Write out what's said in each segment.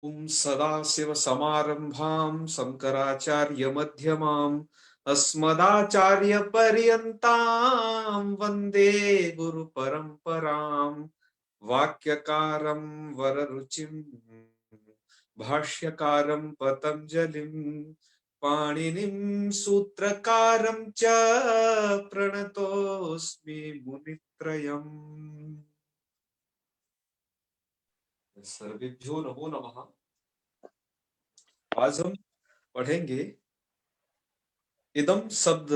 ओम सदाशिव समारंभां शंकराचार्य मध्यमाम् अस्मदाचार्य पर्यन्तां वन्दे गुरु परंपराम् वाक्यकारं वररुचिं भाष्यकारं पतंजलिं पाणिनिं सूत्रकारं च प्रणतोऽस्मि मुनित्रयम्। सर्वेभ्यो नमो नमः। आज हम पढ़ेंगे इदम शब्द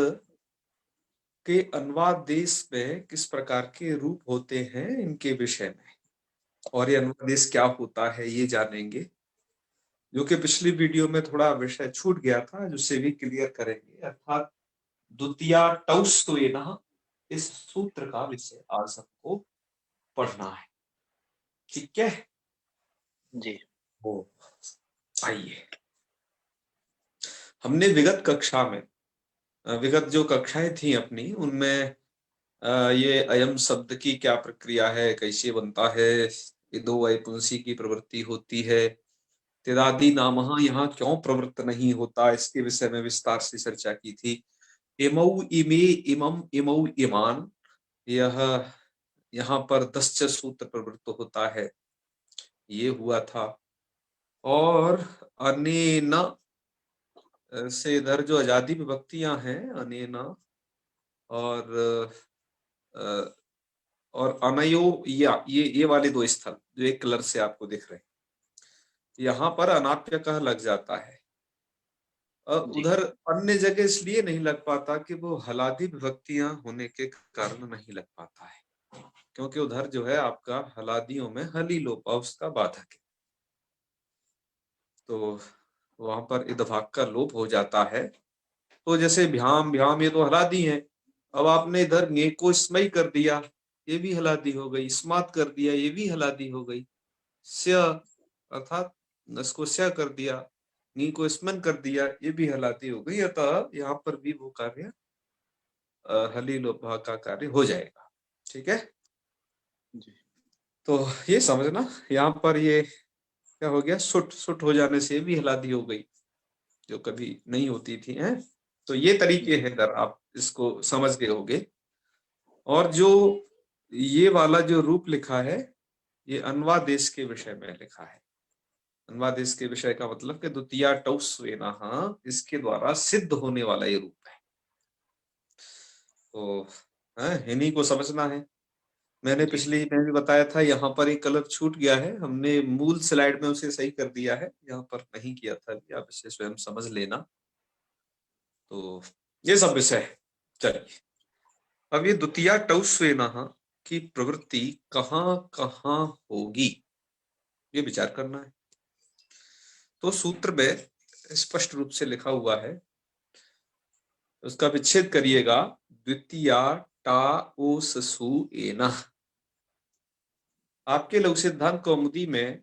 के अनुवादेश में किस प्रकार के रूप होते हैं इनके विषय में, और ये अनुवादेश क्या होता है ये जानेंगे, जो कि पिछली वीडियो में थोड़ा विषय छूट गया था, जिससे भी क्लियर करेंगे। अर्थात द्वितीया टौस्त्वेनः, इस सूत्र का विषय आज हमको पढ़ना है। ठीक है जी। वो आइए, हमने विगत कक्षा में विगत जो कक्षाएं थी अपनी, उनमें ये अयम शब्द की क्या प्रक्रिया है, कैसे बनता है, ये दो वैपुंसी की प्रवृत्ति होती है, तिदादि नामः यहाँ क्यों प्रवृत्त नहीं होता, इसके विषय में विस्तार से चर्चा की थी। इमौ इमे इमम इमौ इमान, यह यहाँ पर 10 सूत्र प्रवृत्त होता है, ये हुआ था। और अनेन से इधर जो आजादी विभक्तियां हैं, अनेन और अनयो, या ये वाले दो स्थल जो एक कलर से आपको दिख रहे हैं, यहाँ पर अनाप्य कह लग जाता है। उधर अन्य जगह इसलिए नहीं लग पाता कि वो हलादी विभक्तियां होने के कारण नहीं लग पाता है, क्योंकि उधर जो है आपका हलादियों में हली लोप उसका बाधक है, तो वहां पर इदभाग का लोप हो जाता है। तो जैसे भ्याम भ्याम ये तो हलादी है, अब आपने इधर ने को स्मय कर दिया, ये भी हलादी हो गई, स्मात कर दिया, ये भी हलादी हो गई, स्य अर्थात नस को स्य कर दिया, नी को स्मन कर दिया, ये भी हलादी हो गई। अतः यहाँ पर भी वो कार्य हली लोभा का कार्य हो जाएगा। ठीक है जी। तो ये समझना, यहाँ पर ये क्या हो गया, सुट सुट हो जाने से भी हलादी हो गई, जो कभी नहीं होती थी हैं। तो ये तरीके हैं, अगर आप इसको समझ गए होगे। और जो ये वाला जो रूप लिखा है, ये अनुवादेश के विषय में लिखा है। अनुवादेश के विषय का मतलब कि द्वितीया टौस्वेनः, इसके द्वारा सिद्ध होने वाला ये रूप है। तो इन्हीं को समझना है। मैंने पिछली में भी बताया था, यहाँ पर एक कलर छूट गया है, हमने मूल स्लाइड में उसे सही कर दिया है, यहाँ पर नहीं किया था, आप इसे स्वयं समझ लेना। तो ये सब विषय है। चलिए, अब ये द्वितीया टौस्वेनः की प्रवृत्ति कहाँ कहाँ होगी, ये विचार करना है। तो सूत्र में स्पष्ट रूप से लिखा हुआ है, उसका विच्छेद करिएगा। द्वितीया टा ओस सु एनः। आपके लघु सिद्धांत कौमुदी में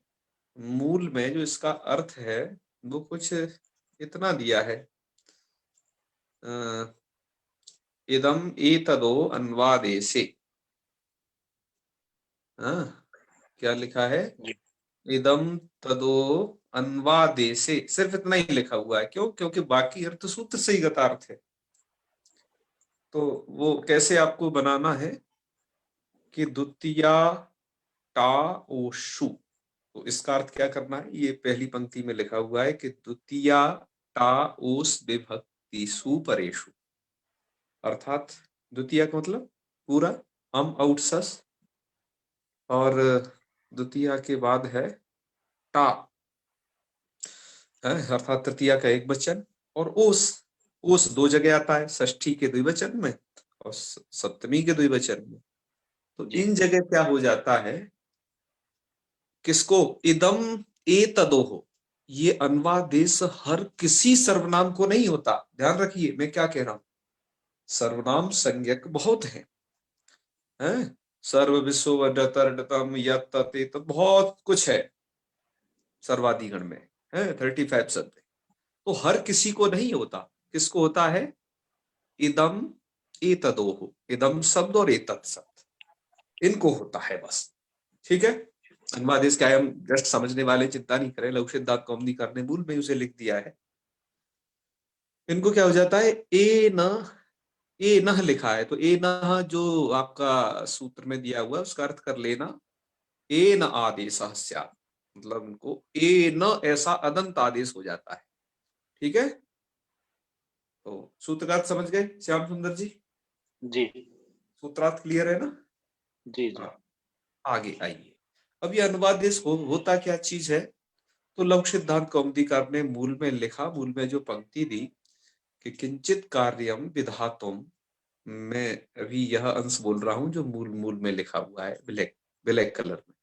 मूल में जो इसका अर्थ है वो कुछ इतना दिया है, इदम एतदो अन्वादेशे। क्या लिखा है, इदम तदो अन्वादेशे, सिर्फ इतना ही लिखा हुआ है। क्यों? क्योंकि बाकी अर्थ सूत्र से ही गतार्थ है। तो वो कैसे आपको बनाना है कि द्वितीया टा ओशु, तो इसका अर्थ क्या करना है, ये पहली पंक्ति में लिखा हुआ है कि द्वितीया टा ओस विभक्ति सुपरेशु, अर्थात द्वितीया का मतलब पूरा अम आउट सस, और द्वितीया के बाद है टा, अर्थात तृतीया का एक वचन, और ओस, ओस दो जगह आता है, षष्ठी के द्विवचन में और सप्तमी के द्विवचन में। तो इन जगह क्या हो जाता है, किसको, इदम एतदोह, ये अन्वादेश हर किसी सर्वनाम को नहीं होता। ध्यान रखिए मैं क्या कह रहा हूं, सर्वनाम संज्ञक बहुत है, सर्व विश्व डतम यत तो बहुत कुछ है सर्वाधिगण में, है 35 शब्द। तो हर किसी को नहीं होता, किसको होता है, इदम एतदोह, इदम शब्द और एतत् शब्द, इनको होता है बस। ठीक है, अनुवादेश क्या है, हम जस्ट समझने वाले, चिंता नहीं करें। लघु सिद्धांत कौमुदी करने मूल में उसे लिख दिया है। इनको क्या हो जाता है, ए न लिखा है तो ए न जो आपका सूत्र में दिया हुआ है उसका अर्थ कर लेना ए न आदेश स्यात्, मतलब उनको ए न ऐसा अदंत आदेश हो जाता है। ठीक है, तो सूत्रकार्थ समझ गए श्याम सुंदर जी? जी सूत्रार्थ क्लियर है ना? जी जी। हाँ, आगे आइए। अब ये अनुवादेश होता क्या चीज है? तो लघु सिद्धांत कौमुदीकार ने मूल में लिखा, मूल में जो पंक्ति दी कि किंचित कार्यम विधातुम, मैं अभी यह अंश बोल रहा हूं जो मूल मूल में लिखा हुआ है ब्लैक ब्लैक कलर में।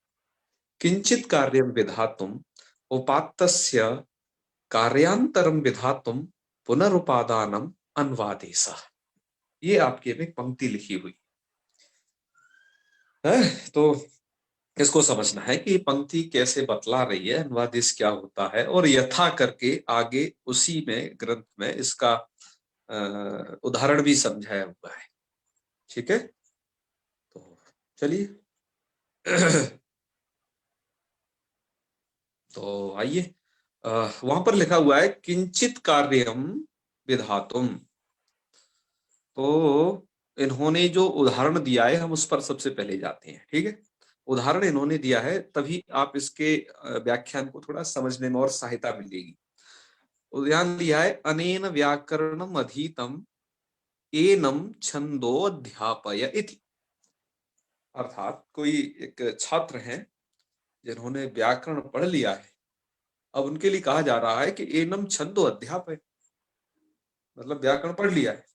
किंचित कार्यम विधातुम उपात्तस्य कार्यांतरम विधातुम पुनरुपादानम अनुवादेशः। ये आपकी एक पंक्ति लिखी हुई है। तो इसको समझना है कि पंक्ति कैसे बतला रही है, अनुवादेश क्या होता है, और यथा करके आगे उसी में ग्रंथ में इसका उदाहरण भी समझाया हुआ है। ठीक है, तो चलिए तो आइए, वहां पर लिखा हुआ है किंचित कार्यम विधातुम। तो इन्होंने जो उदाहरण दिया है हम उस पर सबसे पहले जाते हैं। ठीक है, उदाहरण इन्होंने दिया है, तभी आप इसके व्याख्यान को थोड़ा समझने में और सहायता मिलेगी। उदाहरण दिया है अनेन व्याकरणम अधीतम एनम छंदो अध्यापय इति। अर्थात कोई एक छात्र हैं जिन्होंने व्याकरण पढ़ लिया है, अब उनके लिए कहा जा रहा है कि एनम छंदो अध्यापय, मतलब व्याकरण पढ़ लिया है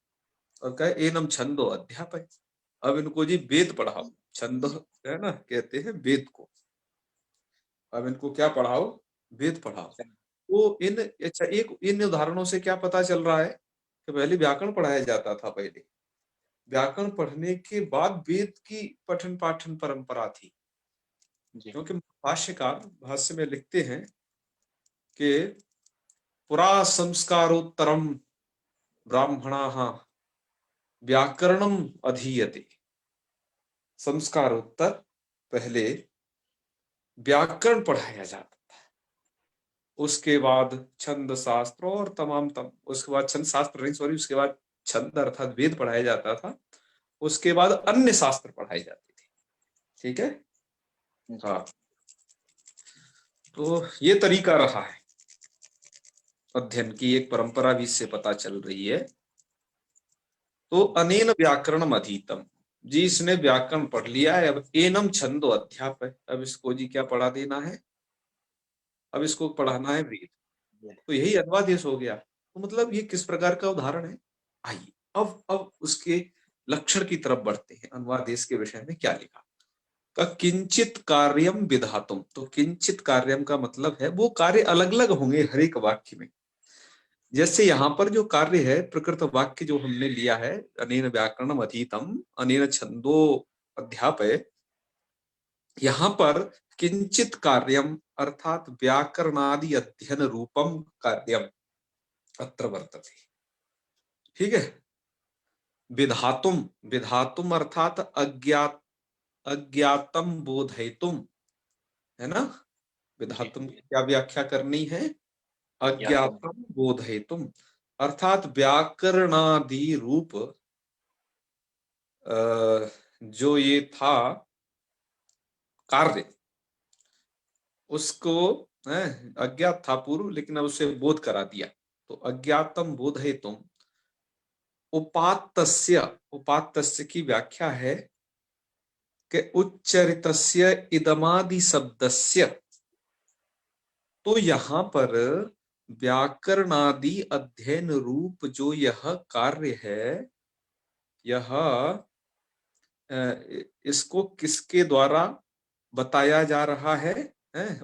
और कहे एनम छंदो अध्यापय। अब इनको जी वेद पढ़ाओ, छंद है ना, कहते हैं वेद को। अब इनको क्या पढ़ाओ, वेद पढ़ाओ। वो इन अच्छा एक इन उदाहरणों से क्या पता चल रहा है कि पहले व्याकरण पढ़ाया जाता था, पहले व्याकरण पढ़ने के बाद वेद की पठन पाठन परंपरा थी। क्योंकि भाष्यकार भाष्य में लिखते हैं कि पुरा संस्कारोत्तरम ब्राह्मणाः व्याकरणम अधीयते। संस्कारोत्तर पहले व्याकरण पढ़ाया जाता था, उसके बाद छंद शास्त्र और उसके बाद छंद शास्त्र नहीं, सॉरी, उसके बाद छंद अर्थात वेद पढ़ाया जाता था, उसके बाद अन्य शास्त्र पढ़ाए जाते थे। ठीक है, हाँ, तो ये तरीका रहा है अध्ययन की, एक परंपरा भी इससे पता चल रही है। तो अनेन व्याकरणम अधीतम, जी इसने व्याकरण पढ़ लिया है, अब एनम छंदो अध्यापय, अब इसको जी क्या पढ़ा देना है, अब इसको पढ़ाना है वेद। तो यही अनुवादेश हो गया। तो मतलब ये किस प्रकार का उदाहरण है, आइए अब उसके लक्षण की तरफ बढ़ते हैं। अनुवादेश के विषय में क्या लिखा, का किंचित कार्यम विधातुम। तो किंचित कार्यम का मतलब है वो कार्य अलग अलग होंगे हर एक वाक्य में। जैसे यहाँ पर जो कार्य है, प्रकृत वाक्य जो हमने लिया है, अनेन व्याकरणम अधीतम अनेन छंदो अध्यापय, यहाँ पर किंचित कार्यम अर्थात व्याकरणादि अध्ययन रूपम कार्यम अत्र वर्तते। ठीक है, विधातुम, विधातुम अर्थात अज्ञातम बोधयितुम, है ना। विधातुम की क्या व्याख्या करनी है, अज्ञातम बोधयितुम, अर्थात व्याकरणादि रूप जो ये था कार्य, उसको अज्ञात था पूर्व, लेकिन अब उसे बोध करा दिया। तो अज्ञातम बोधयितुम, उपात्तस्य, उपात्तस्य की व्याख्या है कि उच्चरितस्य इदमादि शब्दस्य। तो यहां पर व्याकरणादि अध्ययन रूप जो यह कार्य है, यह इसको किसके द्वारा बताया जा रहा है,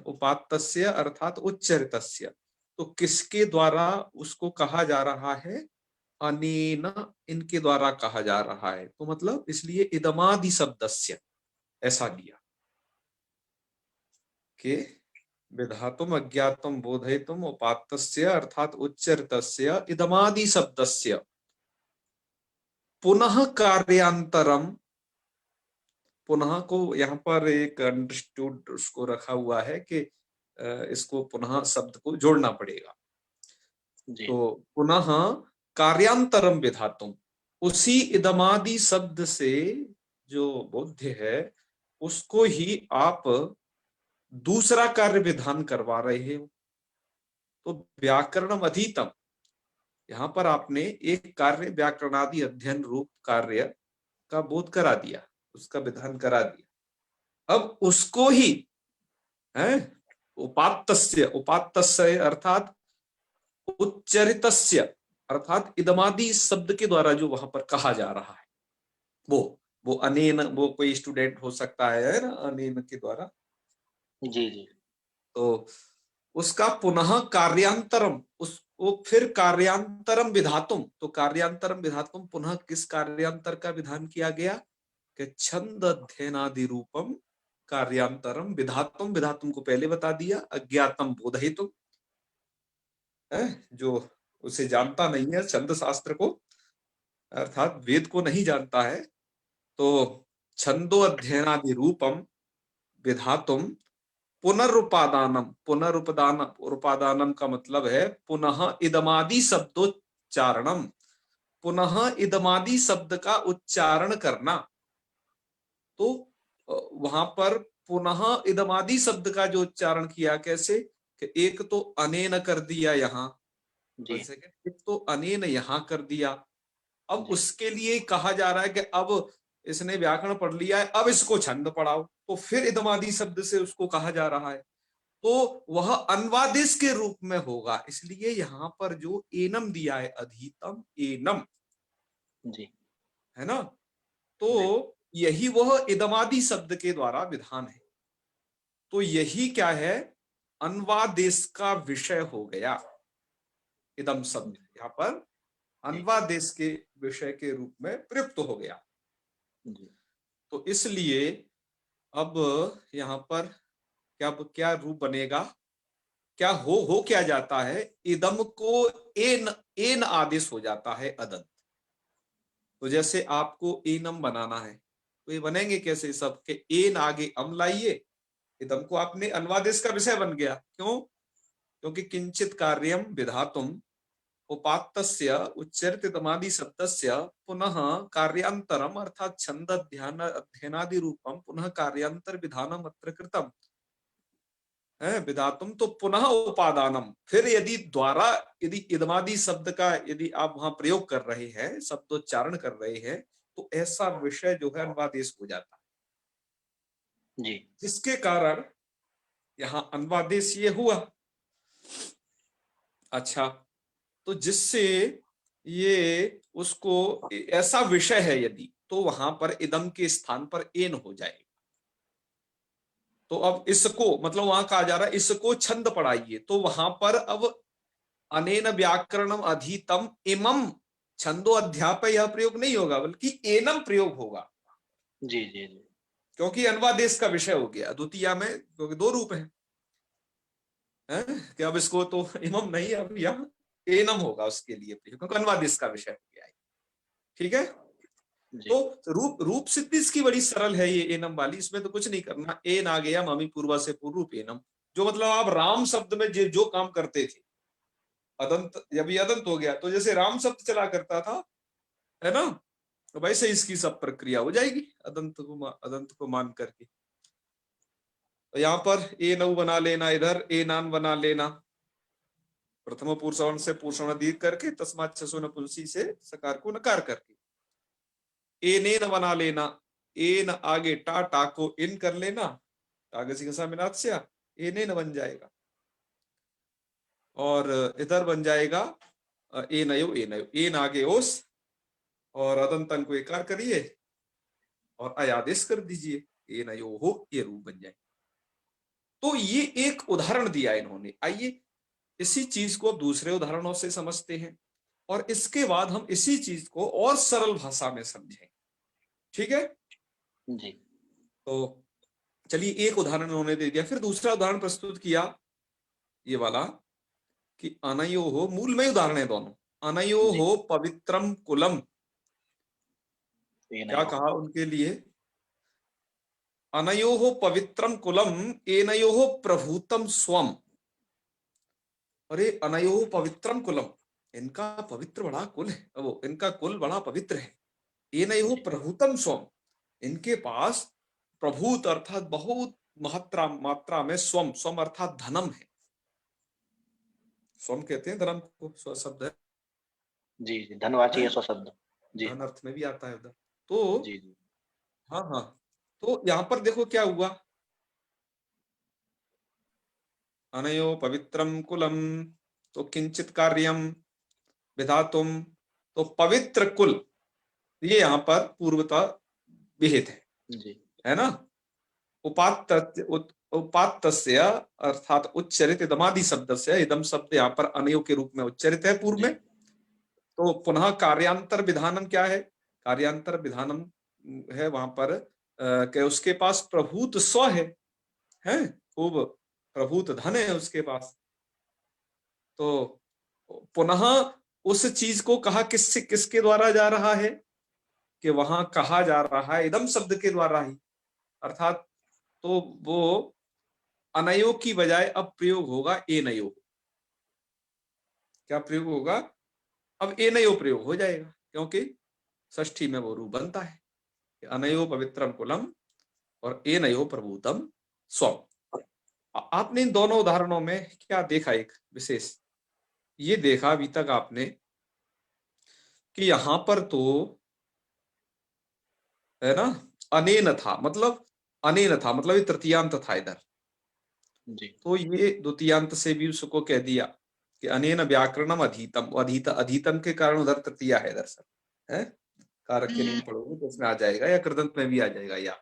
उपात्तस्य अर्थात उच्चरितस्य। तो किसके द्वारा उसको कहा जा रहा है, अनेन, इनके द्वारा कहा जा रहा है। तो मतलब इसलिए इदमादि शब्दस्य ऐसा दिया कि विधातुम अज्ञातम बोधयितुम उपात्तस्य अर्थात उच्चरितस्य इदमादि शब्दस्य पुनः कार्यांतरम, पुनः को यहाँ पर एक अंडरस्टूड उसको रखा हुआ है कि इसको पुनः शब्द को जोड़ना पड़ेगा। तो पुनः कार्यांतरम विधातुम, उसी इदमादि शब्द से जो बोध्य है उसको ही आप दूसरा कार्य विधान करवा रहे हो। तो व्याकरणम अधीतम, यहाँ पर आपने एक कार्य व्याकरणादि अध्ययन रूप कार्य का बोध करा दिया, उसका विधान करा दिया। अब उसको ही है उपात्तस्य, उपात्तस्य अर्थात उच्चरितस्य, अर्थात इदमादि शब्द के द्वारा जो वहां पर कहा जा रहा है वो अनेन, वो कोई स्टूडेंट हो सकता है ना, अनेन के द्वारा। जी जी। तो उसका पुनः कार्यांतरम, उसको फिर कार्यांतरम विधातुम, तो कार्यांतरम विधातुम पुनः किस कार्यांतर का विधान किया गया कि छंद अध्ययनादि रूपम कार्यांतरम विधातुम, विधातुम को पहले बता दिया, अज्ञातम बोधयितुम, जो उसे जानता नहीं है छंद शास्त्र को, अर्थात वेद को नहीं जानता है, तो छंदो अध्ययनादि रूपम विधातुम पुनरुपादानम, उपादानम का मतलब है पुनः इदमादि शब्दोच्चारणम, पुनः इदमादि शब्द का उच्चारण करना। तो वहां पर पुनः इदमादि शब्द का जो उच्चारण किया कैसे कि एक तो अनेन कर दिया यहाँ, एक तो अनेन यहाँ कर दिया। अब उसके लिए कहा जा रहा है कि अब इसने व्याकरण पढ़ लिया है, अब इसको छंद पढ़ाओ, तो फिर इदमादि शब्द से उसको कहा जा रहा है, तो वह अन्वादेश के रूप में होगा। इसलिए यहां पर जो एनम दिया है, अधीतम एनम, जी है ना, तो यही वह इदमादि शब्द के द्वारा विधान है। तो यही क्या है, अन्वादेश का विषय हो गया। इदम शब्द यहाँ पर अन्वादेश के विषय के रूप में प्रयुक्त हो गया। तो इसलिए अब यहाँ पर क्या रूप बनेगा, क्या हो क्या जाता है, इदम को एन, एन आदेश हो जाता है अदंत। तो जैसे आपको एनम बनाना है तो ये बनेंगे कैसे सब के एन आगे अम लाइए, इदम को आपने अन्वादेश का विषय बन गया। क्यों, क्योंकि किंचित कार्यम विधातुम उपात्तस्य उच्चरित इदमादि शब्दस्य पुनः कार्यांतरम अर्थात छंद अध्ययनादि रूपम पुनः कार्यांतर विधानम अत्र कृतम है विधातुम, तो पुनः उपादानम, फिर यदि द्वारा यदि इदमादि शब्द का यदि आप वहां प्रयोग कर रहे हैं, शब्दोच्चारण कर रहे हैं, तो ऐसा विषय जो है अन्वादेश हो जाता है जी, जिसके कारण यहां अन्वादेश ये हुआ। अच्छा, तो जिससे ये उसको ऐसा विषय है यदि, तो वहां पर इदम के स्थान पर एन हो जाएगा। तो अब इसको मतलब वहां कहा जा रहा है इसको छंद पढ़ाइए, तो वहां पर अब अनेन व्याकरणम अधीतम इमम छंदो अध्यापय यह प्रयोग नहीं होगा, बल्कि एनम प्रयोग होगा। जी जी जी, क्योंकि अन्वादेश का विषय हो गया द्वितीया में, क्योंकि दो रूप हैं कि अब इसको तो इमम नहीं, अब यहाँ एनम होगा उसके लिए प्रयोग, क्योंकि अन्वादेश का विषय हो गया है। ठीक है, तो रूप सिद्धि इसकी बड़ी सरल है ये एनम वाली, इसमें तो कुछ नहीं करना, एन आ गया ममी पूर्वा से पूर्व रूप एनम, जो मतलब आप राम शब्द में जो काम करते थे, अदंत जब ये अदंत हो गया तो जैसे राम शब्द चला करता था, है ना, तो वैसे इसकी सब प्रक्रिया हो जाएगी अदंत को मान करके। तो यहाँ पर ए नऊ बना लेना, इधर ए नान बना लेना, प्रथम पुरुषवर्ण से पुरुषवर्ण दीर्घ करके तस्मात् छसो नपुंसी से सकार को नकार करके ए ने न बना लेना, ए न आगे टा को इन कर लेना, आगे सिंह मिनात्स्या ए ने न बन जाएगा, और इधर बन जाएगा ए नयो एन आगे ओस, और अदंतन को एकार करिए और अयादेश कर दीजिए, ए नयो हो, ये रूप बन जाए। तो ये एक उदाहरण दिया इन्होंने। आइए इसी चीज को दूसरे उदाहरणों से समझते हैं और इसके बाद हम इसी चीज को और सरल भाषा में समझें। ठीक है जी, तो चलिए एक उदाहरण उन्होंने दे दिया, फिर दूसरा उदाहरण प्रस्तुत किया ये वाला कि अनयो हो, मूल में उदाहरण है दोनों, अनयो हो पवित्रम कुलम, क्या कहा उनके लिए, अनयोः पवित्रम कुलम एनयोः प्रभूतम स्वम। अरे अनयोः पवित्रम कुलम, इनका पवित्र बड़ा कुल है, वो इनका कुल बड़ा पवित्र है। एनयोः प्रभूतम स्वम, इनके पास प्रभूत अर्थात बहुत मात्रा में स्वम, स्वम अर्थात धनम है। स्वम कहते हैं धर्म को, स्व शब्द है। जी जी, धनवाची है स्वशब्द। जी धन अर्थ में भी आता है उधर। तो जी जी हाँ हाँ, तो यहाँ पर देखो क्या हुआ, अनयो पवित्रम कुलम, तो किंचित कार्यम विधातुम, तो पवित्र कुल ये यहाँ पर पूर्वता विहित जी है ना। उपात्त उपात्तस्य अर्थात उच्चरित इदमादि शब्द से, इदम शब्द यहाँ पर अनयो के रूप में उच्चरित है पूर्व में। तो पुनः कार्यांतर विधानम क्या है, कार्यांतर विधानम है वहां पर कि उसके पास प्रभूत स्व है खूब प्रभूत धन है उसके पास। तो पुनः उस चीज को कहा किससे, किसके द्वारा जा रहा है, कि वहां कहा जा रहा है इदम शब्द के द्वारा ही, अर्थात तो वो अनयो की बजाय अब प्रयोग होगा एनयो। क्या प्रयोग होगा, अब एनयो प्रयोग हो जाएगा, क्योंकि षष्ठी में वो रूप बनता है अनयो पवित्रम कुलम और एनयो प्रभूतम स्वम। आपने इन दोनों उदाहरणों में क्या देखा, एक विशेष ये देखा अभी तक आपने कि यहां पर तो है ना अनेन था, मतलब अनेन था मतलब ये तृतीयांत था इधर। जी तो ये द्वितीयांत से भी उसको कह दिया कि अनेन व्याकरणम अधीतम, अधीतम के कारण उधर तृतीया है दरअसल है। कारक के नियम पढ़ोगे तो उसमें आ जाएगा, या कृदंत में भी आ जाएगा या।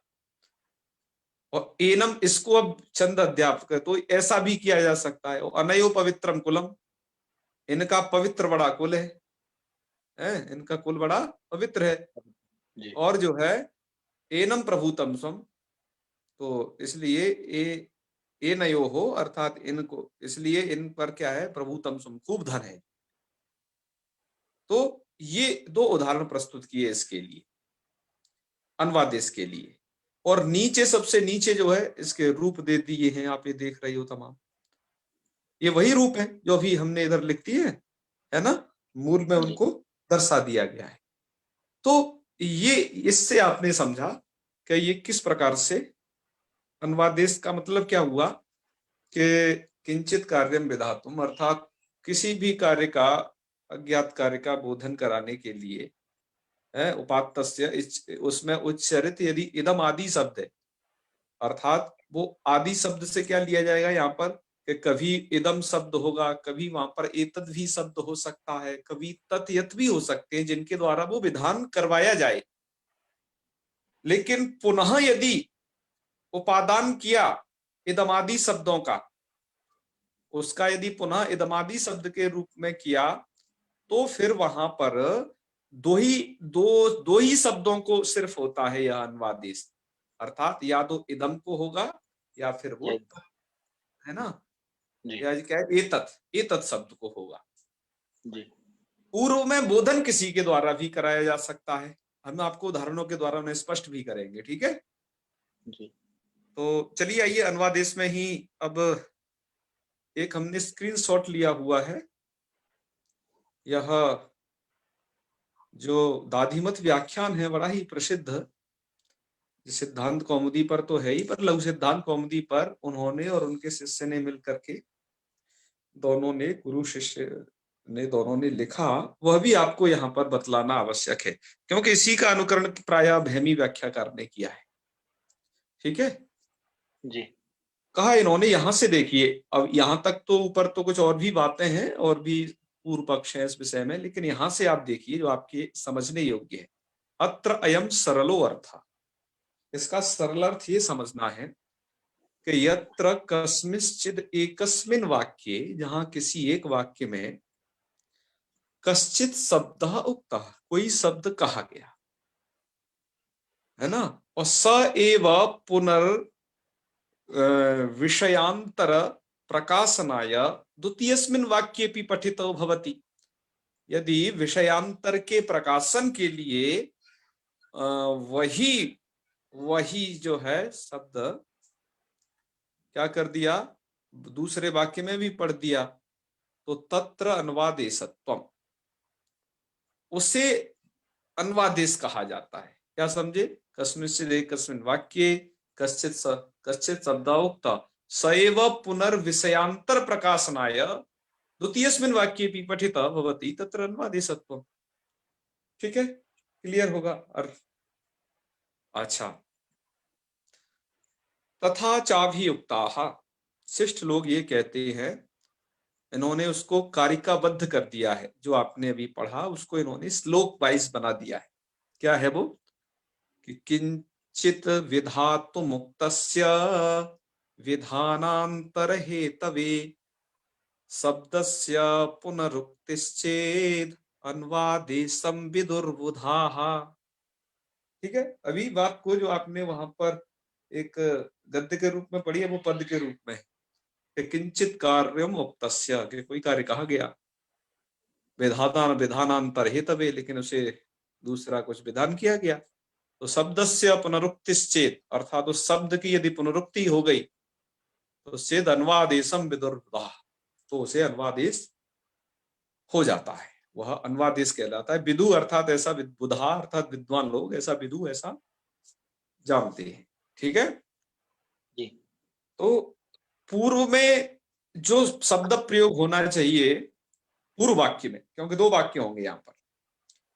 और एनम इसको अब चंद अध्यापक, तो ऐसा भी किया जा सकता है, अनयो पवित्रम कुलम, इनका पवित्र बड़ा कुल है, इनका कुल बड़ा पवित्र है। जी और जो है एनम प्रभुतम स्वम, तो इसलिए ए नयो हो अर्थात इनको, इसलिए इन पर क्या है प्रभुतम स्वम, खूब धन है। तो ये दो उदाहरण प्रस्तुत किए इसके लिए, अनुवादेश के लिए। और नीचे सबसे नीचे जो है इसके रूप दे दिए हैं, आप ये देख रही हो तमाम, ये वही रूप है जो अभी हमने इधर लिख दिए है ना, मूल में जी उनको दर्शा दिया गया है। तो ये इससे आपने समझा कि ये किस प्रकार से अनुवादेश का मतलब क्या हुआ कि किंचित कार्यम विधातुम, अर्थात किसी भी कार्य का, अज्ञात कार्य का बोधन कराने के लिए है उपात्तस्य, उसमें उच्चरित यदि इदम आदि शब्द है, अर्थात वो आदि शब्द से क्या लिया जाएगा यहाँ पर कि कभी इदम शब्द होगा, कभी वहां पर एतद भी शब्द हो सकता है, कभी तत् यत भी हो सकते हैं जिनके द्वारा वो विधान करवाया जाए। लेकिन पुनः यदि उपादान किया इदमादि शब्दों का, उसका यदि पुनः इदमादि शब्द के रूप में किया, तो फिर वहां पर दो ही शब्दों को सिर्फ होता है यह अनुवादेश, अर्थात या तो इदम को होगा या फिर वो ये है ना, जी या क्या है एतत्, एतत् शब्द को होगा। जी पूर्व में बोधन किसी के द्वारा भी कराया जा सकता है, हम आपको उदाहरणों के द्वारा उन्हें स्पष्ट भी करेंगे, ठीक है। जी तो चलिए आइए अनुवादेश में ही अब एक हमने स्क्रीनशॉट लिया हुआ है, यह जो दाधिमत व्याख्यान है बड़ा ही प्रसिद्ध, सिद्धांत कौमुदी पर तो है ही, पर लघु सिद्धांत कौमुदी पर उन्होंने और उनके शिष्य ने मिलकर के, दोनों ने, गुरु शिष्य ने दोनों ने लिखा, वह भी आपको यहाँ पर बतलाना आवश्यक है, क्योंकि इसी का अनुकरण प्रायः भैमी व्याख्याकार ने किया है, ठीक है। जी कहा इन्होंने यहां से, देखिए अब यहां तक तो ऊपर तो कुछ और भी बातें हैं और भी पूर्व पक्ष है इस विषय में, लेकिन यहां से आप देखिए जो आपके समझने योग्य है। अत्र अयम सरलो अर्थ, इसका सरल अर्थ ये समझना है कि यत्र कस्मिंश्चिद एकस्मिन वाक्ये, जहां किसी एक वाक्य में कश्चित शब्द उक्ता, कोई शब्द कहा गया है ना, और स एव पुनर् विषयांतर प्रकाशनाय द्वितीयस्मिन् वाक्येपि पठितो भवति, यदि विषयांतर के प्रकाशन के लिए वही वही जो है शब्द क्या कर दिया, दूसरे वाक्य में भी पढ़ दिया, तो तत्र अन्वादेशत्वम, उसे अन्वादेश कहा जाता है। क्या समझे? कस्मिंश्चित् एकस्मिन् वाक्ये कश्चित् शब्दोक्त सएव पुनर्विषयांतर प्रकाशनाय द्वितीयस्मिन् वाक्येऽपि पठितः भवति तत्र अन्वादेशत्वम्। ठीक है, क्लियर होगा अर्थ। अच्छा, तथा चाभियुक्ताः, शिष्ट लोग ये कहते हैं, इन्होंने उसको कारिकाबद्ध कर दिया है, जो आपने अभी पढ़ा उसको इन्होंने श्लोक वाइज बना दिया है। क्या है वो कि किंचित विधातु मुक्तस्य विधानांतर हेतवे शब्दस्य पुनरुक्तिश्चेद अन्वादेशम विदुर्बुधाः। ठीक है, अभी बात को जो आपने वहां पर एक गद्य के रूप में पढ़ी है वो पद के रूप में है। किंचित कार्यम उक्तस्य, कि कोई कार्य कहा गया, विधानांतर हेतवे, लेकिन उसे दूसरा कुछ विधान किया गया, तो शब्दस्य पुनरुक्तिश्चेत, अर्थात उस शब्द की यदि पुनरुक्ति हो गई तो चेद अन्वादेशम विदुर्बुधाः, तो उसे अन्वादेश हो जाता है, वह अन्वादेश कहलाता है। विदु अर्थात ऐसा, बुधा अर्थात विद्वान लोग, ऐसा विदु ऐसा जानते हैं। ठीक है, जी तो पूर्व में जो शब्द प्रयोग होना चाहिए पूर्व वाक्य में, क्योंकि दो वाक्य होंगे यहाँ पर,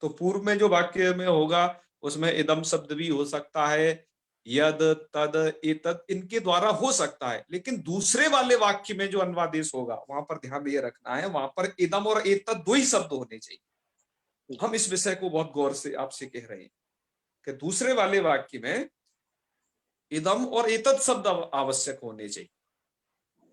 तो पूर्व में जो वाक्य में होगा उसमें इदम शब्द भी हो सकता है, यद तद एतद इनके द्वारा हो सकता है, लेकिन दूसरे वाले वाक्य में जो अन्वादेश होगा वहां पर ध्यान ये रखना है, वहां पर इदम और एतद दो ही शब्द होने चाहिए। हम इस विषय को बहुत गौर से आपसे कह रहे हैं कि दूसरे वाले वाक्य में इदम और एतद शब्द आवश्यक होने चाहिए,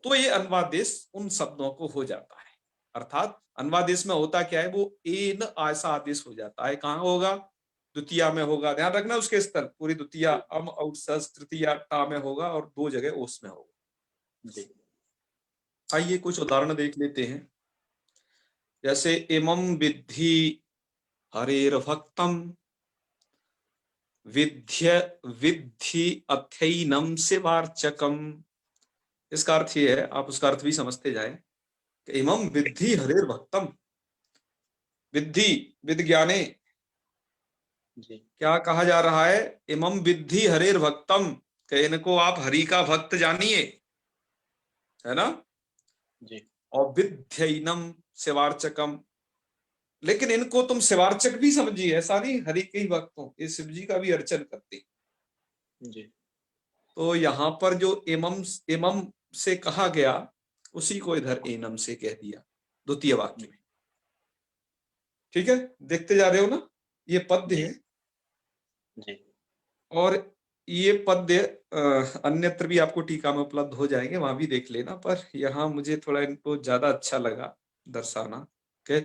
तो ये अन्वादेश उन शब्दों को हो जाता है। अर्थात अन्वादेश में होता क्या है, वो एन ऐसा आदेश हो जाता है। कहाँ होगा? द्वितीया में होगा, ध्यान रखना उसके स्थल पूरी द्वितीया अम और सस, तृतीया टा में होगा और दो जगह ओस में होगा। जी आइए कुछ उदाहरण देख लेते हैं। जैसे इमं विद्धि हरेर्भक्तम विद्य विद्धि अथैनम शिवार्चकम। इसका अर्थ ये है, आप उसका अर्थ भी समझते जाएं कि इमं विद्धि हरेर्भक्तम, विद्धि विज्ञाने, जी क्या कहा जा रहा है? इमं विद्धि हरेर भक्तम, कि इनको आप हरि का भक्त जानिए, है ना। जी और विध्यैनम शिवार्चकम, लेकिन इनको तुम शिवार्चक भी समझिए, ऐसा नहीं हरि के ही भक्त हो, ये शिव जी का भी अर्चन करते। जी तो यहाँ पर जो इमम इमम से कहा गया उसी को इधर एनम से कह दिया द्वितीय वाक्य में। ठीक है, देखते जा रहे हो ना, ये पद्य जी है। जी और ये पद्य अन्यत्र भी आपको टीका में उपलब्ध हो जाएंगे, वहां भी देख लेना, पर यहाँ मुझे थोड़ा इनको ज्यादा अच्छा लगा दर्शाना के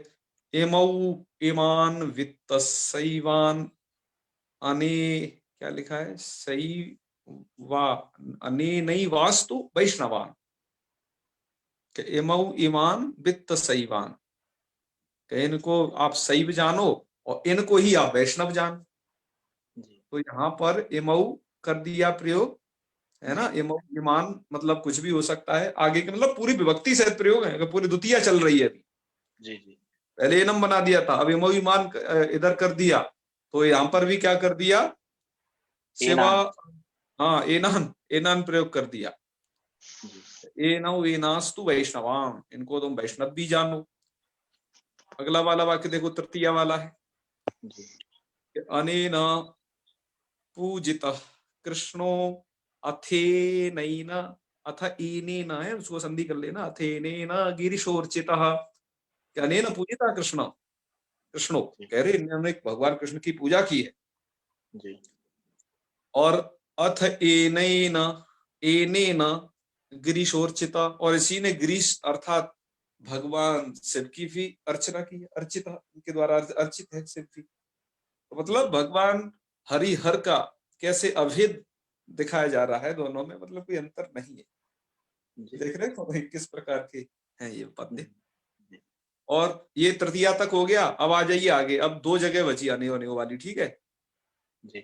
एमौ ईमान वित्त सईवान अने, क्या लिखा है, सही वा अने नहीं वास्तु वैष्णवान, के एमौ ईमान वित्त सईवान, के इनको आप शैव जानो और इनको ही आप वैष्णव जानो। जी तो यहाँ पर एमऊ कर दिया प्रयोग, है ना। जी ईमान मतलब कुछ भी हो सकता है, आगे के मतलब पूरी विभक्ति सहित प्रयोग है, पूरी द्वितीया चल रही है अभी। जी जी पहले एनम बना दिया था, अब इमो ईमान इधर कर दिया, तो यहाँ पर भी क्या कर दिया? सेवा, एनान हाँ एनान, एनान प्रयोग कर दिया। जी एनौ एनास्तु वैष्णवाम, इनको तुम वैष्णव भी जानो। अगला वाला वाक्य देखो, तृतीया वाला है, जी अनेन पूजितः कृष्णो अथेनैन, अथ एनेन है, उसको संधि कर लेना, अथेनेन गिरिशोर्चितः, अनेन पूजिता कृष्ण, कृष्णो कह रहे इन्होंने भगवान कृष्ण की पूजा की है। जी और अथ एनेन, एनेन गिरीशोर्चिता, और इसी ने गिरीश अर्थात भगवान शिव की भी अर्चना की है, अर्चिता उनके द्वारा अर्चित है शिव जी। तो मतलब भगवान हरि हर का कैसे अभेद दिखाया जा रहा है दोनों में, मतलब कोई अंतर नहीं है। जी देख रहे हो किस प्रकार के हैं ये पद्य। जी और ये तृतीया तक हो गया, अब आ जाइए आगे, अब दो जगह बची आने होने वाली। ठीक है, जी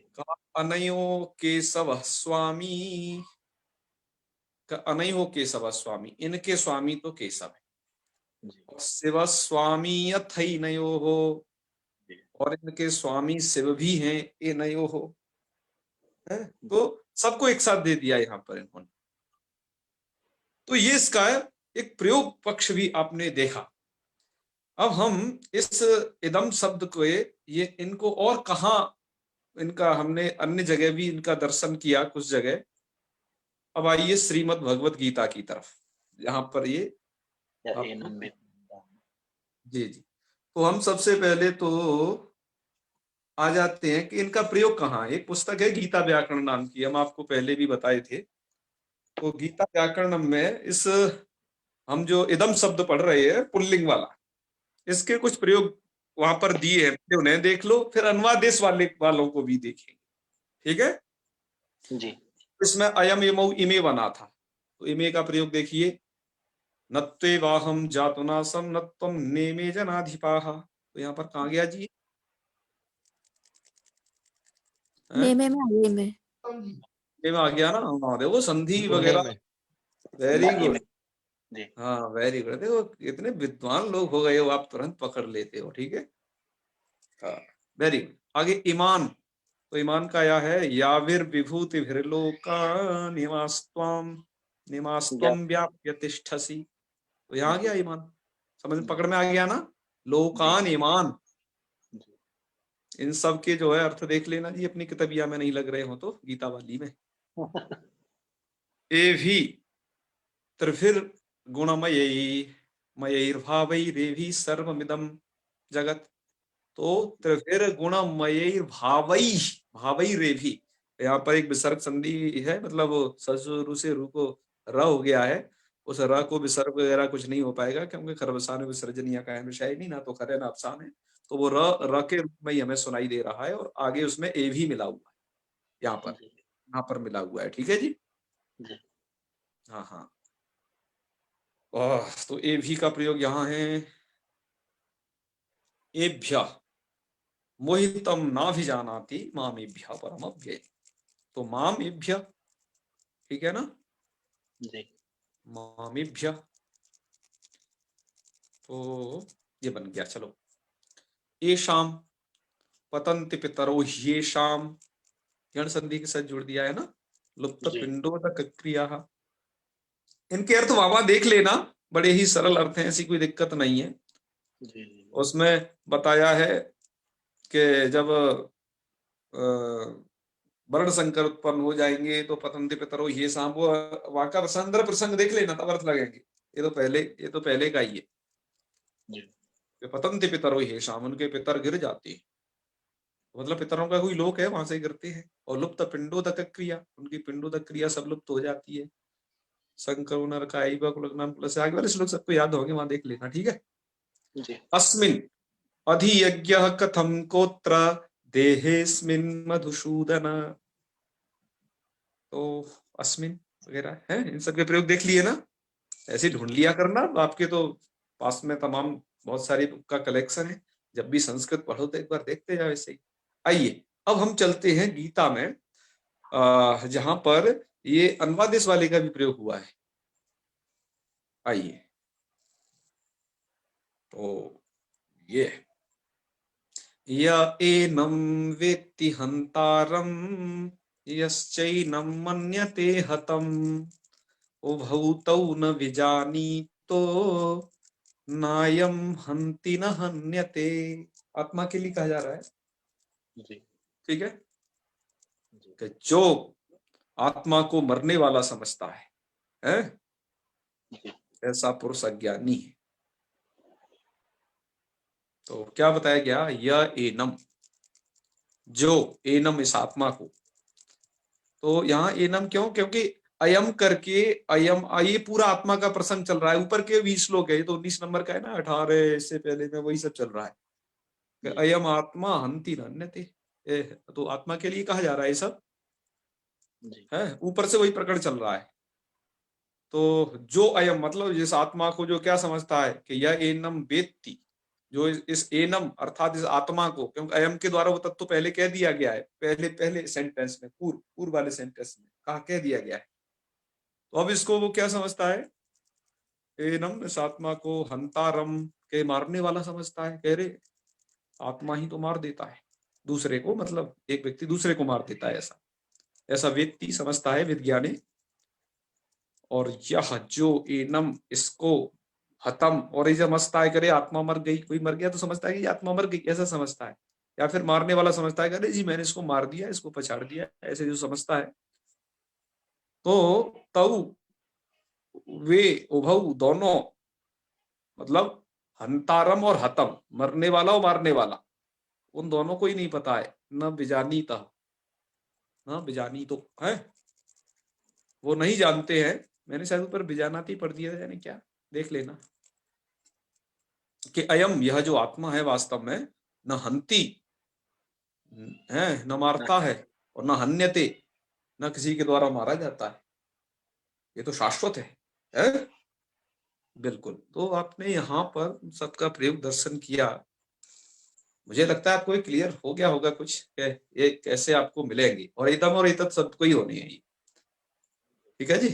अनयो केशव स्वामी, अनयो केशव स्वामी, इनके स्वामी तो केशव है, जी और शिव स्वामी अथई नयो हो, जी और इनके स्वामी शिव भी हैं, ये नयो हो है। जी तो सबको एक साथ दे दिया यहाँ पर इन्होंने। तो ये इसका एक प्रयोग पक्ष भी आपने देखा। अब हम इस इदम शब्द को ये इनको और कहा, इनका हमने अन्य जगह भी इनका दर्शन किया कुछ जगह। अब आइए श्रीमद् भगवत गीता की तरफ, जहां पर ये या आपको, एनम में। जी जी, तो हम सबसे पहले तो आ जाते हैं कि इनका प्रयोग कहाँ है। एक पुस्तक है गीता व्याकरण नाम की, हम आपको पहले भी बताए थे। तो गीता व्याकरण में इस, हम जो इदम शब्द पढ़ रहे हैं पुल्लिंग वाला, इसके कुछ प्रयोग वहां पर दिए हैं, उन्हें देख लो, फिर अनुवादेश वालों को भी देखेंगे, ठीक है। जी इसमें अयम इमौ इमे बना था, तो इमे का प्रयोग देखिए, नत्वे वाहम जातुनासम नत्वम नेमे जनाधिपाहा। तो यहाँ पर कहाँ गया जी, हैं? नेमे में आगे में। ये में आ गया ना, हाँ देखो संधि पुणे वगैरह, में। वेरी जी गुड। जी हाँ वेरी गुड, देखो इतने विद्वान लोग हो गए हो आप, तुरंत पकड़ लेते हो, ठीक है। हाँ वेरी गुड। आगे ईमान, तो ईमान का या है, याविर विभूति भिर्लोका निवास्त्वम या निवास्त्वम व्याप्य तिष्ठसि। तो यहाँ आ जी गया ईमान, समझ जी पकड़ में आ गया ना। जी लोकान ईमान, जी इन सब के जो है अर्थ देख लेना जी, अपनी किताबिया में नहीं लग रहे हो तो गीता वाली में। ए भी त्रिभिर गुणमयी मयैर्भावैरेभि सर्वमिदं जगत। तो त्रिभिर गुणमयैर भावै, भावैरेभि, यहाँ पर एक विसर्ग संधि है, मतलब ससुरु से रू को र हो गया है। उस र को विसर्ग वगैरह कुछ नहीं हो पाएगा, क्योंकि खरवसान विसर्जनीय का है नहीं, ना तो खर है ना अफसान है। तो वो र के रूप में ही हमें सुनाई दे रहा है, और आगे उसमें ए भी मिला हुआ है, जी यहाँ पर मिला हुआ है, ठीक है जी। जी हाँ हाँ, तो ए भी का प्रयोग यहाँ है, एभ्य मोहितम नाभिजानाति मामेभ्य परम अव्यय। तो माम एभ्य, ठीक है ना, जी मामेभ्य, तो ये बन गया। चलो, येषाम पतन्ति पितरो ह्येषाम, यण संधि के साथ जुड़ दिया है ना, लुप्त जी पिंडोदक क्रिया। इनके अर्थ वावा देख लेना, बड़े ही सरल अर्थ हैं, ऐसी कोई दिक्कत नहीं है। जी उसमें बताया है कि जब वर्ण संकर उत्पन्न हो जाएंगे तो पतंति पितरो ये शाम, वो वाका संदर्भ प्रसंग देख लेना, तब अर्थ लगेंगे। ये तो पहले का ही है जी कि पतंति पितरो ये शाम, उनके पितर गिर जाते हैं, मतलब पितरों का कोई लोक है, वहां से गिरते हैं। और लुप्त पिंडोदक क्रिया, उनकी पिंडोदक क्रिया सब लुप्त हो जाती है। शंकर नरकाई नाम प्लस आगे वाले श्लोक सबको याद होंगे, वहां देख लेना, ठीक है। जी अस्मिन अधियज्ञ कथम कोत्र देहेस्मिन मधुसूदन। तो अस्मिन वगैरह है, इन सब के प्रयोग देख लिए ना, ऐसे ढूंढ लिया करना। आपके तो पास में तमाम बहुत सारी बुक का कलेक्शन है, जब भी संस्कृत पढ़ो तो एक बार देखते जाओ ऐसे ही। आइए अब हम चलते हैं गीता में, जहां पर ये अनुवादेश वाले का भी प्रयोग हुआ है। आइए, तो ये य एनं वेत्ति हन्तारं यश्चैनं मन्यते हतम् उभौ तौ न विजानीतो नायम हन्ति न हन्यते। आत्मा के लिए कहा जा रहा है, जी ठीक है, जी कि जो आत्मा को मरने वाला समझता है जी ऐसा पुरुष अज्ञानी है। तो क्या बताया गया, यह एनम, जो एनम इस आत्मा को, तो यहाँ एनम क्यों, क्योंकि अयम करके, अयम, ये पूरा आत्मा का प्रसंग चल रहा है। ऊपर के 20 श्लोक है, ये तो 19 नंबर का है ना, 18 इससे पहले में वही सब चल रहा है कि जी अयम आत्मा हंति न हन्यते। तो आत्मा के लिए कहा जा रहा है ये सब, जी है ऊपर से वही प्रकरण चल रहा है। तो जो अयम मतलब जिस आत्मा को जो क्या समझता है कि यह एनम वेत्ति, जो इस एनम अर्थात इस आत्मा को, क्योंकि अयम के द्वारा वो तत्व पहले कह दिया गया है, पहले सेंटेंस में, पूर्व वाले सेंटेंस में कह दिया गया है। तो अब इसको वो क्या समझता है, एनम इस आत्मा को हंतारम के मारने वाला समझता है। कह रहे आत्मा ही तो मार देता है दूसरे को, मतलब एक व्यक्ति दूसरे को मार देता है, ऐसा ऐसा व्यक्ति समझता है विज्ञानी। और यह जो एनम इसको हतम, और ये समझता है करे आत्मा मर गई, कोई मर गया तो समझता है कि आत्मा मर गई, ऐसा समझता है। या फिर मारने वाला समझता है अरे जी मैंने इसको मार दिया, इसको पछाड़ दिया, ऐसे जो समझता है। तो तऊ वे उभऊ दोनों, मतलब हंतारम और हतम, मरने वाला और मारने वाला, उन दोनों को ही नहीं पता है। न बिजानीता, न बिजानी तो है, वो नहीं जानते हैं। मैंने शायद ऊपर बिजानाती पढ़ दिया था, यानी क्या, देख लेना, कि अयम यह जो आत्मा है वास्तव में न हंती है, न मारता है, और न हन्यते, न किसी के द्वारा मारा जाता है, ये तो शाश्वत है? बिल्कुल। तो आपने यहाँ पर सबका प्रयोग दर्शन किया, मुझे लगता है आपको ये क्लियर हो गया होगा कुछ, ये कैसे आपको मिलेंगे, और एकदम और इतत सबको ही होनी है ये। ठीक है जी।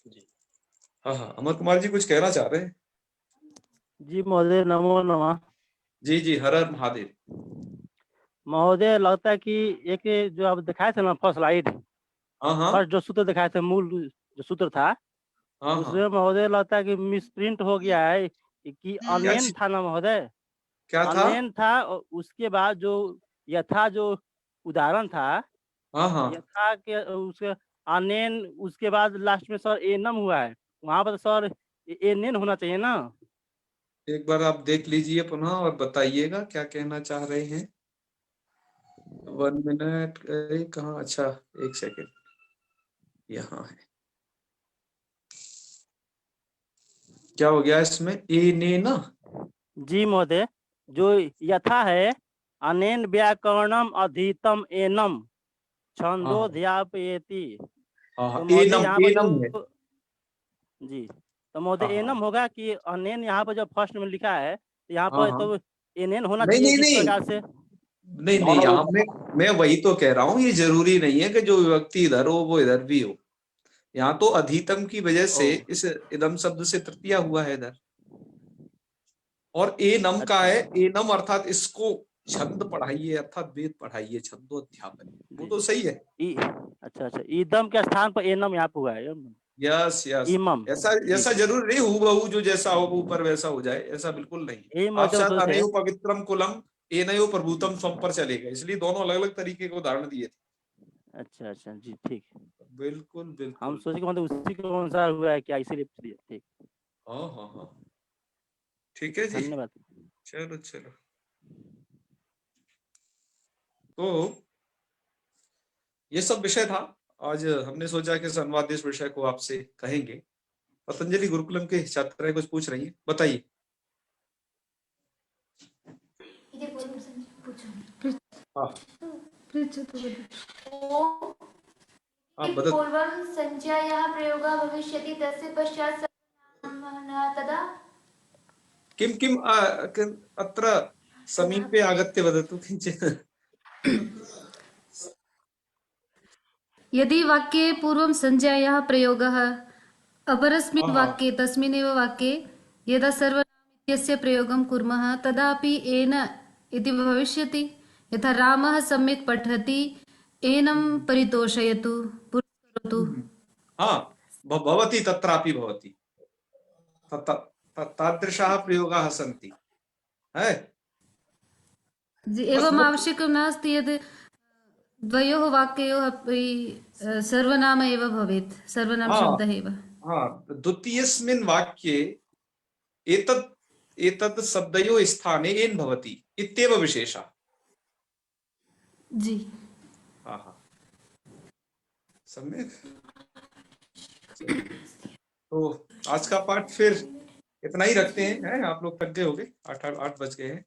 जी हाँ हाँ, अमर कुमार जी कुछ कहना चाह रहे हैं? जी महोदय, नमो नमः। जी जी, हर हर महादेव। महोदय, लगता है कि एक जो आप दिखाए थे ना फर्स्ट स्लाइड, हाँ हाँ फर्स्ट जो सूत्र दिखाए थे, मूल जो सूत्र था, हाँ हाँ। उसमें महोदय लगता है कि मिसप्रिंट हो गया है, कि क्या अनेन था ना महोदय, क्या था? अनेन था, और उसके बाद जो यथा जो उदाहरण था, हाँ हाँ, यथा के उसके अनेन, उसके बाद लास्ट में सर एनम हुआ है, वहां पर सर एनेन होना चाहिए ना। एक बार आप देख लीजिए पुनः और बताइएगा क्या कहना चाह रहे हैं। 1 मिनट, कहाँ, अच्छा, एक सेकेंड, यहाँ है। क्या हो गया इसमें, ए ने ना? जी महोदय, जो यथा है, अनेन व्याकरणम अधीतम एनम हाँ हाँ छंदोध्यापयेति। हाँ तो हाँ, महोदय एनम यहाँ पर एनम है। जो, जी, तो महोदय हाँ हाँ एनम होगा कि अनेन, यहाँ पर जब फर्स्ट में लिखा है तो यहाँ हाँ पर हाँ, तो एनएन होना नहीं चाहिए नहीं जिस नहीं, प्रकार से। नहीं नहीं, यहाँ मैं वही तो कह रहा हूँ, ये जरूरी नहीं है कि जो व्यक्ति इधर हो वो इधर भी हो। यहाँ तो अधितम की वजह ओ, से इस इदम शब्द से तृतीया हुआ है इधर, और ए नम का अच्छा है, ए नम अर्थात इसको छंद पढ़ाइए, अर्थात वेद पढ़ाइए, छंदोध्यापन, वो जी, तो सही है। अच्छा अच्छा, ईदम के स्थान पर एनम यहाँ पर हुआ है, यस यस, इमम। ऐसा जी ऐसा जी, जरूर नहीं हूबहू जो जैसा हो ऊपर वैसा हो जाए, ऐसा बिल्कुल नहीं। यही आप महोदय शायद दोष है। अनयो पवित्रम कुलम एनयो प्रभुतम स्वम पर चलेगा, इसलिए दोनों अलग अलग तरीके के उदाहरण दिए थे। अच्छा अच्छा, जी ठीक। बिल्कुल हम बिल्कुल। सोचे कि मतलब उसी के अनुसार हुआ है क्या, इसीलिए पूछ लिया। ठीक, हाँ हाँ हाँ, ठीक है जी। धन्यवाद। चलो चलो, तो ये सब विषय था। आज हमने सोचा कि संवाद इस विषय को आपसे कहेंगे। पतंजलि गुरुकुलम के छात्राएं कुछ पूछ रही है, बताइए। हाँ आप बता। पूर्वं संज्ञायाः प्रयोगः भविष्यति, तस्य पश्चात् सर्वनाम्नः तदा किम अत्र समीपे आगत्य वदतु किञ्चित्। यदि वाक्ये पूर्वं संज्ञायाः प्रयोगः, अपरस्मिन् हाँ वाक्ये तस्मिन्नेव वाक्ये यदा सर्वनाम इत्यस्य प्रयोगं कुर्मः तदापि एन इति भविष्यति। यथा रामः सम्यक् पठति, एनं परितोषयतु, पुरस्करोतु। हाँ, भवति, तत्रापि भवति, तादृशाः प्रयोगाः सन्ति है। बस एवम् आवश्यकं नास्ति यद् द्वयोः वाक्ययोः अपि सर्वनाम एव भवेत्, सर्वनाम हाँ शब्दः एव। हाँ, द्वितीयस्मिन् वाक्ये एतत् एतत् शब्दयोः स्थाने एन् भवति इत्येव विशेषः। जी, हाँ हाँ, सम्यक। तो आज का पाठ फिर इतना ही रखते हैं, आप लोग थक गए होंगे, 8 बज गए हैं।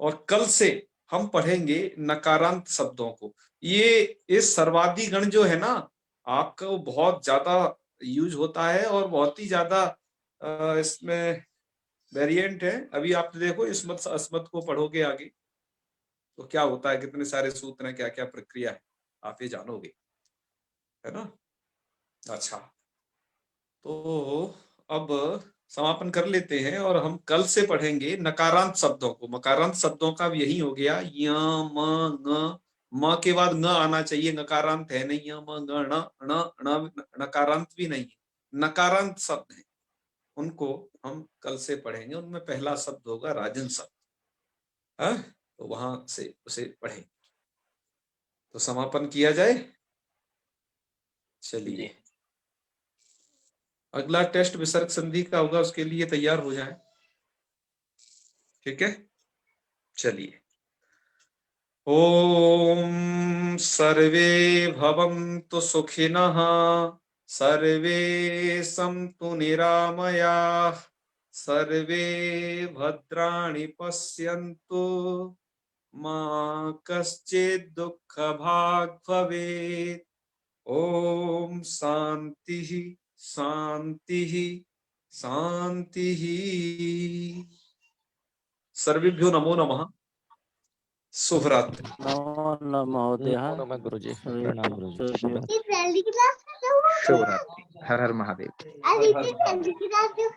और कल से हम पढ़ेंगे नकारांत शब्दों को। ये सर्वादि गण जो है ना, आपका वो बहुत ज्यादा यूज होता है, और बहुत ही ज्यादा इसमें वेरिएंट है। अभी आप देखो इसमत से अस्मत को पढ़ोगे आगे तो क्या होता है, कितने सारे सूत्र हैं, क्या क्या प्रक्रिया है, आप ये जानोगे, है ना। अच्छा, तो अब समापन कर लेते हैं और हम कल से पढ़ेंगे नकारांत शब्दों को। मकारांत शब्दों का अब यही हो गया, य म ङ, म के बाद ङ आना चाहिए, नकारांत है नहीं, य म ङ ण ण नकारांत भी नहीं है, नकारांत शब्द है, उनको हम कल से पढ़ेंगे। उनमें पहला शब्द होगा राजन शब्द, तो वहां से उसे पढ़ेंगे। तो समापन किया जाए। चलिए, अगला टेस्ट विसर्ग संधि का होगा, उसके लिए तैयार हो जाए। ठीक है, चलिए। ओम सर्वे भवन्तु सुखिनः, सर्वे सन्तु निरामयाः, सर्वे भद्राणि पश्यन्तु, मा कश्चित् दुःखभाग् भवेत्। ओम शांति शांति शांति। सर्वेभ्यो नमो नमः। शुभरात्रि। नमो नमः महोदय। नमः गुरुजी, प्रणाम गुरुजी। शुभरात्रि। हर हर महादेव। हर हर महादेव।